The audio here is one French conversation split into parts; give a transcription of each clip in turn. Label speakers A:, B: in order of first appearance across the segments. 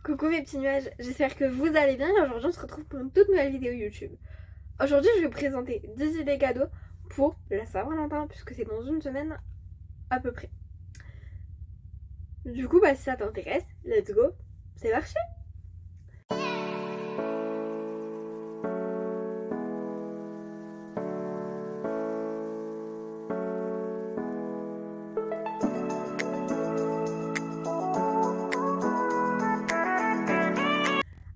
A: Coucou mes petits nuages, j'espère que vous allez bien et aujourd'hui on se retrouve pour une toute nouvelle vidéo YouTube. Aujourd'hui je vais vous présenter 10 idées cadeaux pour la Saint-Valentin puisque c'est dans une semaine à peu près. Du coup si ça t'intéresse, let's go, c'est parti.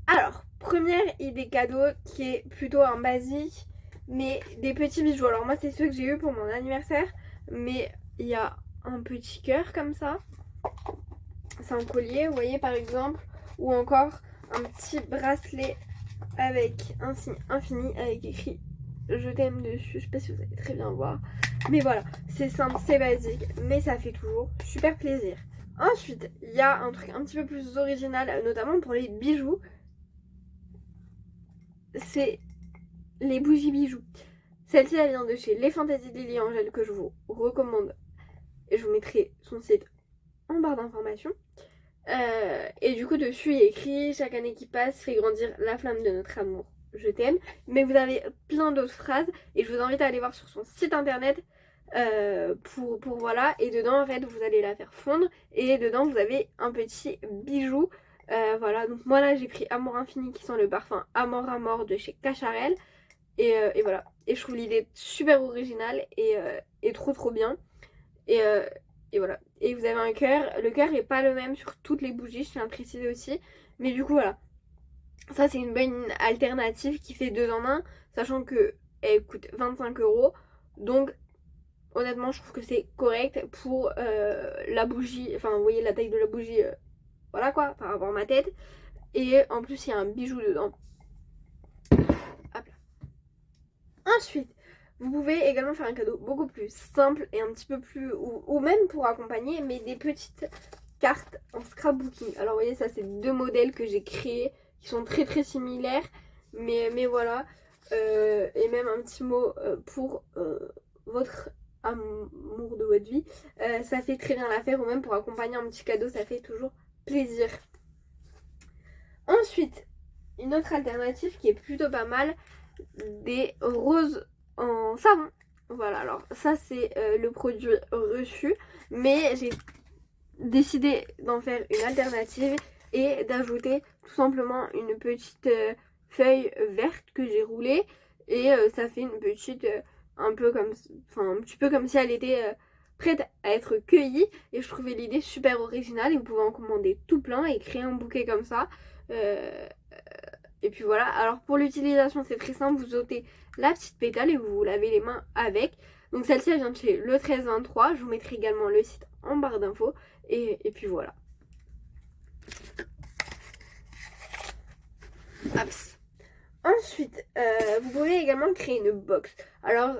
A: Alors, première idée cadeau qui est plutôt un basique, mais des petits bijoux. Alors moi c'est ceux que j'ai eu pour mon anniversaire, mais il y a un petit cœur comme ça. C'est un collier, vous voyez par exemple, ou encore un petit bracelet avec un signe infini avec écrit je t'aime dessus. Je sais pas si vous allez très bien voir, mais voilà, c'est simple, c'est basique, mais ça fait toujours super plaisir. Ensuite, il y a un truc un petit peu plus original, notamment pour les bijoux. C'est les bougies bijoux. Celle-ci, elle vient de chez Les Fantaisies de Lily Angèle que je vous recommande. Et je vous mettrai son site en barre d'informations. Et du coup, dessus, il y a écrit chaque année qui passe fait grandir la flamme de notre amour. Je t'aime. Mais vous avez plein d'autres phrases et je vous invite à aller voir sur son site internet pour voilà. Et dedans, en fait, vous allez la faire fondre et dedans, vous avez un petit bijou. Voilà, donc moi là j'ai pris Amour Infini qui sent le parfum Amor à mort de chez Cacharel. Et voilà. Et je trouve l'idée super originale et trop bien. Et, euh, et voilà. Et vous avez un cœur. Le cœur est pas le même sur toutes les bougies, je tiens à préciser aussi. Mais du coup voilà. Ça c'est une bonne alternative qui fait 2 en 1. Sachant que elle coûte 25 €. Donc honnêtement je trouve que c'est correct pour la bougie. Enfin vous voyez la taille de la bougie. Voilà quoi, par rapport à ma tête. Et en plus il y a un bijou dedans. Hop là. Ensuite, vous pouvez également faire un cadeau beaucoup plus simple et un petit peu plus, ou même pour accompagner, mais des petites cartes en scrapbooking. Alors vous voyez, ça c'est 2 modèles que j'ai créés qui sont très similaires, mais voilà. Et même un petit mot pour votre amour de votre vie. Ça fait très bien l'affaire, ou même pour accompagner un petit cadeau, ça fait toujours plaisir. Ensuite, une autre alternative qui est plutôt pas mal, des roses en savon. Voilà, alors ça c'est le produit reçu, mais j'ai décidé d'en faire une alternative et d'ajouter tout simplement une petite feuille verte que j'ai roulée et ça fait une petite un peu comme, enfin un petit peu comme si elle était prête à être cueillie, et je trouvais l'idée super originale et vous pouvez en commander tout plein et créer un bouquet comme ça. Et puis voilà, alors pour l'utilisation c'est très simple, vous ôtez la petite pétale et vous vous lavez les mains avec. Donc celle-ci elle vient de chez le 1323, je vous mettrai également le site en barre d'infos et puis voilà. Hops. Ensuite, vous pouvez également créer une box. Alors,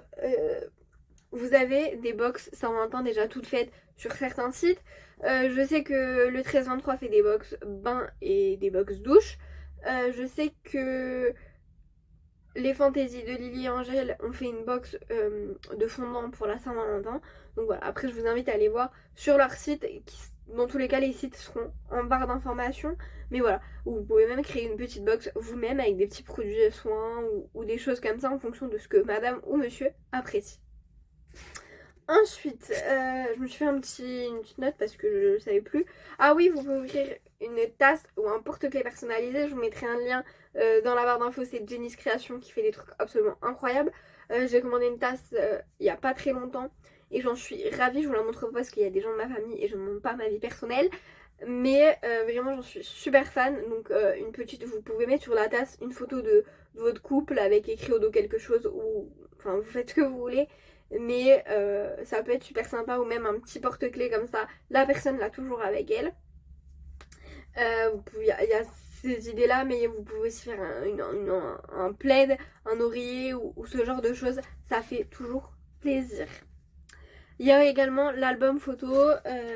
A: vous avez des box Saint-Valentin déjà toutes faites sur certains sites. Je sais que le 1323 fait des box bain et des box douche. Je sais que les fantaisies de Lily et Angèle ont fait une box de fondant pour la Saint-Valentin. Donc voilà, après je vous invite à aller voir sur leur site. Dans tous les cas, les sites seront en barre d'informations. Mais voilà, vous pouvez même créer une petite box vous-même avec des petits produits de soins ou des choses comme ça en fonction de ce que madame ou monsieur apprécie. Ensuite, je me suis fait une petite note parce que je ne savais plus. Ah oui, vous pouvez ouvrir une tasse ou un porte-clés personnalisé. Je vous mettrai un lien dans la barre d'infos. C'est Jenny's Création qui fait des trucs absolument incroyables. J'ai commandé une tasse il n'y a pas très longtemps et j'en suis ravie. Je vous la montre pas parce qu'il y a des gens de ma famille et je ne montre pas ma vie personnelle. Mais vraiment, j'en suis super fan. Donc, une petite, vous pouvez mettre sur la tasse une photo de votre couple avec écrit au dos quelque chose, ou enfin, vous faites ce que vous voulez. Mais ça peut être super sympa, ou même un petit porte-clés comme ça, la personne l'a toujours avec elle. Il y a ces idées là, mais vous pouvez aussi faire un plaid, un oreiller ou ce genre de choses, ça fait toujours plaisir. Il y a également l'album photo,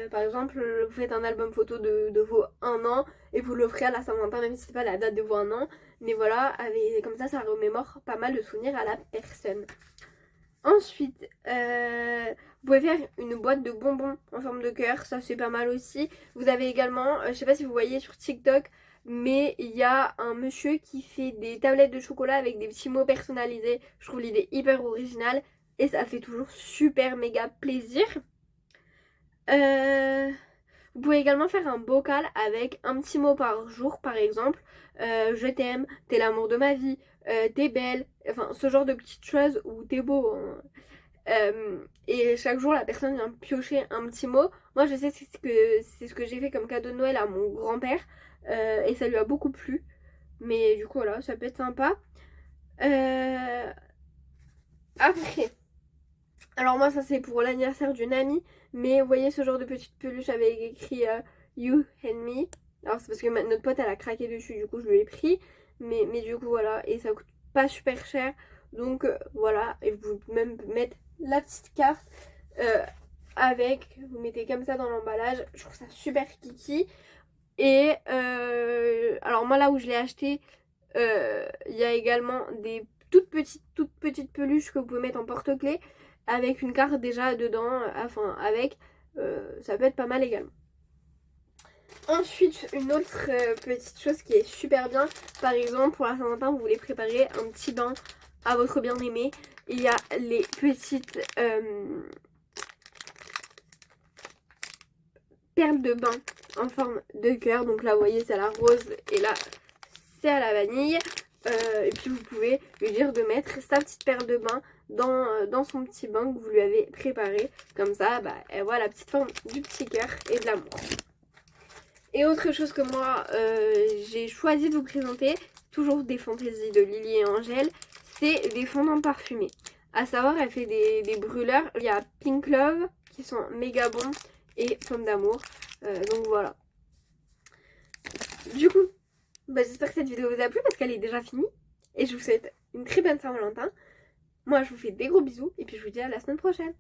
A: par exemple vous faites un album photo de vos 1 an et vous l'offrez à la Saint-Valentin, même si c'est pas la date de vos 1 an, mais voilà, comme ça remémore pas mal de souvenirs à la personne. Ensuite, vous pouvez faire une boîte de bonbons en forme de cœur, ça c'est pas mal aussi. Vous avez également, je sais pas si vous voyez sur TikTok, mais il y a un monsieur qui fait des tablettes de chocolat avec des petits mots personnalisés. Je trouve l'idée hyper originale et ça fait toujours super méga plaisir. Vous pouvez également faire un bocal avec un petit mot par jour, par exemple je t'aime, t'es l'amour de ma vie, t'es belle, enfin ce genre de petites choses ou t'es beau, hein. Et chaque jour la personne vient piocher un petit mot. Moi je sais c'est ce que j'ai fait comme cadeau de Noël à mon grand-père et ça lui a beaucoup plu. Mais du coup voilà, ça peut être sympa. Après, alors moi ça c'est pour l'anniversaire d'une amie, mais vous voyez ce genre de petite peluche avec écrit You and Me. Alors c'est parce que notre pote elle a craqué dessus, du coup je lui ai pris. Mais du coup voilà, et ça coûte pas super cher. Donc voilà, et vous pouvez même mettre la petite carte avec, vous mettez comme ça dans l'emballage. Je trouve ça super kiki. Et alors moi là où je l'ai acheté, il y a également des toutes petites peluches que vous pouvez mettre en porte-clés avec une carte déjà dedans, enfin avec, ça peut être pas mal également. Ensuite, une autre petite chose qui est super bien, par exemple pour la Saint-Valentin, vous voulez préparer un petit bain à votre bien-aimé. Il y a les petites perles de bain en forme de cœur. Donc là, vous voyez, c'est à la rose et là, c'est à la vanille. Et puis vous pouvez lui dire de mettre sa petite perle de bain dans son petit bain que vous lui avez préparé. Comme ça, bah, elle voit la petite forme du petit cœur et de l'amour. Et autre chose que moi, j'ai choisi de vous présenter, toujours des fantaisies de Lily et Angèle, c'est des fondants parfumés. À savoir, elle fait des brûleurs. Il y a Pink Love qui sont méga bons et Pomme d'amour. Donc voilà. Du coup, bah, j'espère que cette vidéo vous a plu parce qu'elle est déjà finie. Et je vous souhaite une très bonne Saint-Valentin. Moi, je vous fais des gros bisous et puis je vous dis à la semaine prochaine.